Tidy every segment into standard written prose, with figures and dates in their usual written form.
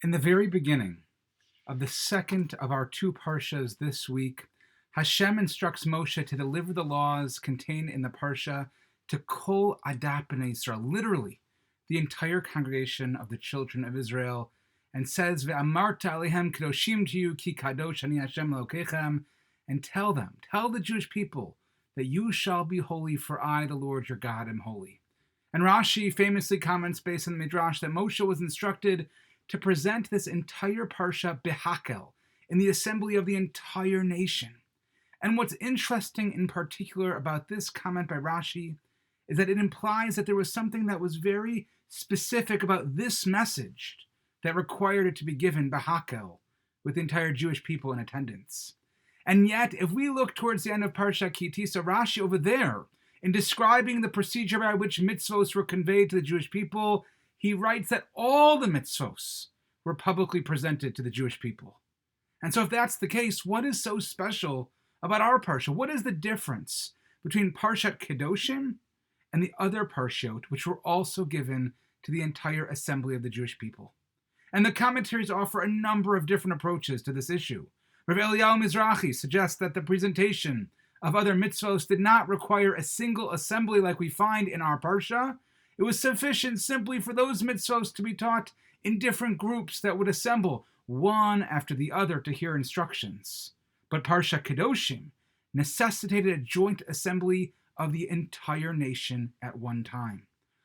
In the very beginning of the second of our two parshas this week, Hashem instructs Moshe to deliver the laws contained in the parsha to Kol Adat B'nai Yisrael, literally the entire congregation of the children of Israel, and says, Ve'amarta alehem Kedoshim to you, ki kadosh ani Hashem Elokechem, and tell the Jewish people, that you shall be holy, for I, the Lord your God, am holy. And Rashi famously comments based on the Midrash that Moshe was instructed to present this entire parsha behakel, in the assembly of the entire nation. And what's interesting in particular about this comment by Rashi is that it implies that there was something that was very specific about this message that required it to be given behakel, with the entire Jewish people in attendance. And yet, if we look towards the end of Parshat Ki Tisa, Rashi over there, in describing the procedure by which mitzvos were conveyed to the Jewish people, he writes that all the mitzvos were publicly presented to the Jewish people. And so if that's the case, what is so special about our parsha? What is the difference between Parshat Kedoshim and the other parshot, which were also given to the entire assembly of the Jewish people? And the commentaries offer a number of different approaches to this issue. Rav Eliyahu Mizrahi suggests that the presentation of other mitzvos did not require a single assembly like we find in our parsha. It was sufficient simply for those mitzvos to be taught in different groups that would assemble one after the other to hear instructions. But Parshat Kedoshim necessitated a joint assembly of the entire nation at one time.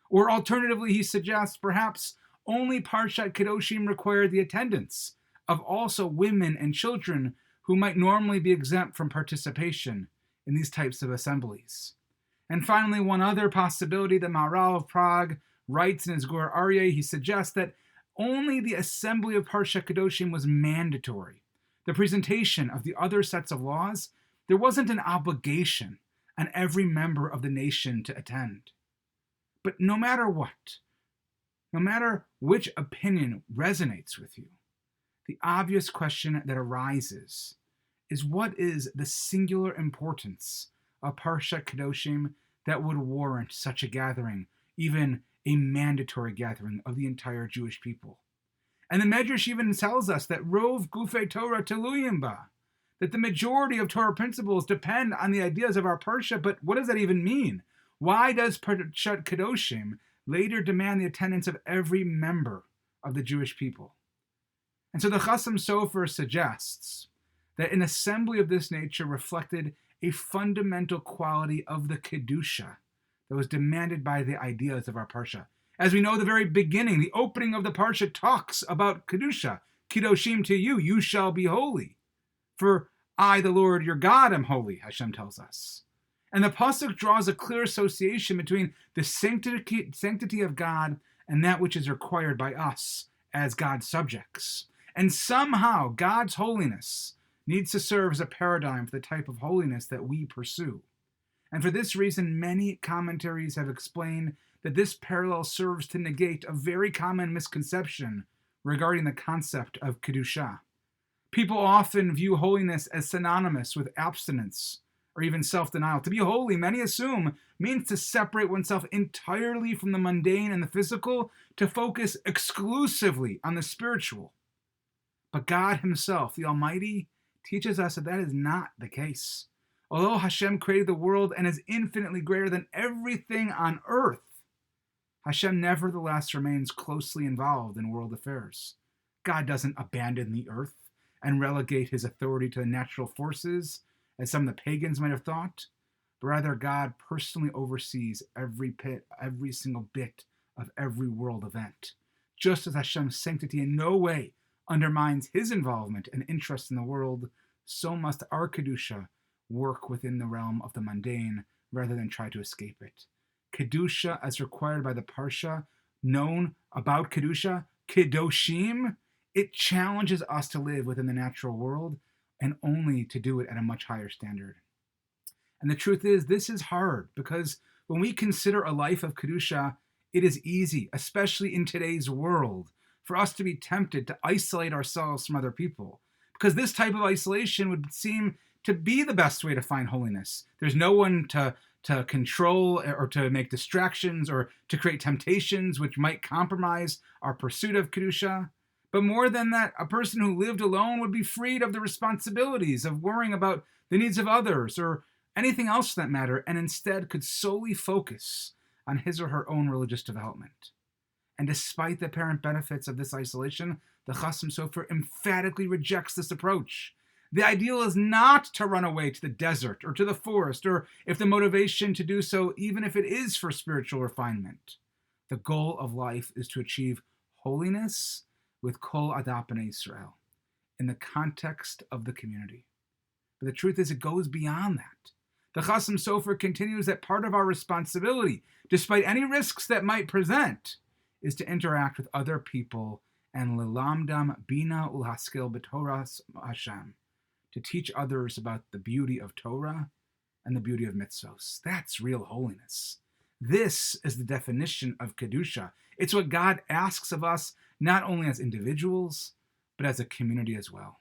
Or alternatively, he suggests perhaps only Parshat Kedoshim required the attendance of also women and children who might normally be exempt from participation in these types of assemblies. And finally, one other possibility that Maharal of Prague writes in his Gur Aryeh, he suggests that only the assembly of Parshat Kedoshim was mandatory. The presentation of the other sets of laws, there wasn't an obligation on every member of the nation to attend. But no matter what, no matter which opinion resonates with you, the obvious question that arises is, what is the singular importance of Parshat Kedoshim that would warrant such a gathering, even a mandatory gathering of the entire Jewish people? And the Medrash even tells us that Rov Gufei Torah Teluyim Ba, that the majority of Torah principles depend on the ideas of our parsha. But what does that even mean? Why does Parshat Kedoshim later demand the attendance of every member of the Jewish people? And so the Chasam Sofer suggests that an assembly of this nature reflected a fundamental quality of the Kedusha that was demanded by the ideas of our Parsha. As we know, the very beginning, the opening of the Parsha talks about Kedusha. Kedoshim to you, you shall be holy. For I, the Lord your God, am holy, Hashem tells us. And the Pasuk draws a clear association between the sanctity of God and that which is required by us as God's subjects. And somehow God's holiness needs to serve as a paradigm for the type of holiness that we pursue. And for this reason, many commentaries have explained that this parallel serves to negate a very common misconception regarding the concept of Kedusha. People often view holiness as synonymous with abstinence or even self-denial. To be holy, many assume, means to separate oneself entirely from the mundane and the physical, to focus exclusively on the spiritual. But God himself, the Almighty, teaches us that that is not the case. Although Hashem created the world and is infinitely greater than everything on earth, Hashem nevertheless remains closely involved in world affairs. God doesn't abandon the earth and relegate his authority to the natural forces, as some of the pagans might have thought, but rather God personally oversees every single bit of every world event. Just as Hashem's sanctity in no way undermines his involvement and interest in the world, so must our Kedusha work within the realm of the mundane rather than try to escape it. Kedusha, as required by the Parsha, known about Kedusha, Kedoshim, it challenges us to live within the natural world and only to do it at a much higher standard. And the truth is, this is hard because when we consider a life of Kedusha, it is easy, especially in today's world, for us to be tempted to isolate ourselves from other people, because this type of isolation would seem to be the best way to find holiness. There's no one to control or to make distractions or to create temptations which might compromise our pursuit of Kedusha. But more than that, a person who lived alone would be freed of the responsibilities of worrying about the needs of others or anything else for that matter, and instead could solely focus on his or her own religious development. And despite the apparent benefits of this isolation, the Chasam Sofer emphatically rejects this approach. The ideal is not to run away to the desert or to the forest, or if the motivation to do so, even if it is for spiritual refinement. The goal of life is to achieve holiness with Kol Adap B'nai Israel, in the context of the community. But the truth is, it goes beyond that. The Chasam Sofer continues that part of our responsibility, despite any risks that might present, is to interact with other people and lelamdam bina ulhaskil b'Torah Hashem, to teach others about the beauty of Torah and the beauty of mitzvos. That's real holiness. This is the definition of Kedusha. It's what God asks of us, not only as individuals, but as a community as well.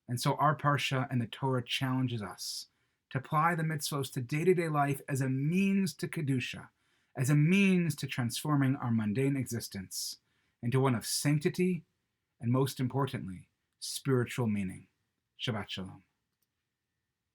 And so our Parsha and the Torah challenges us to apply the mitzvos to day-to-day life as a means to Kedusha, as a means to transforming our mundane existence into one of sanctity and, most importantly, spiritual meaning. Shabbat Shalom.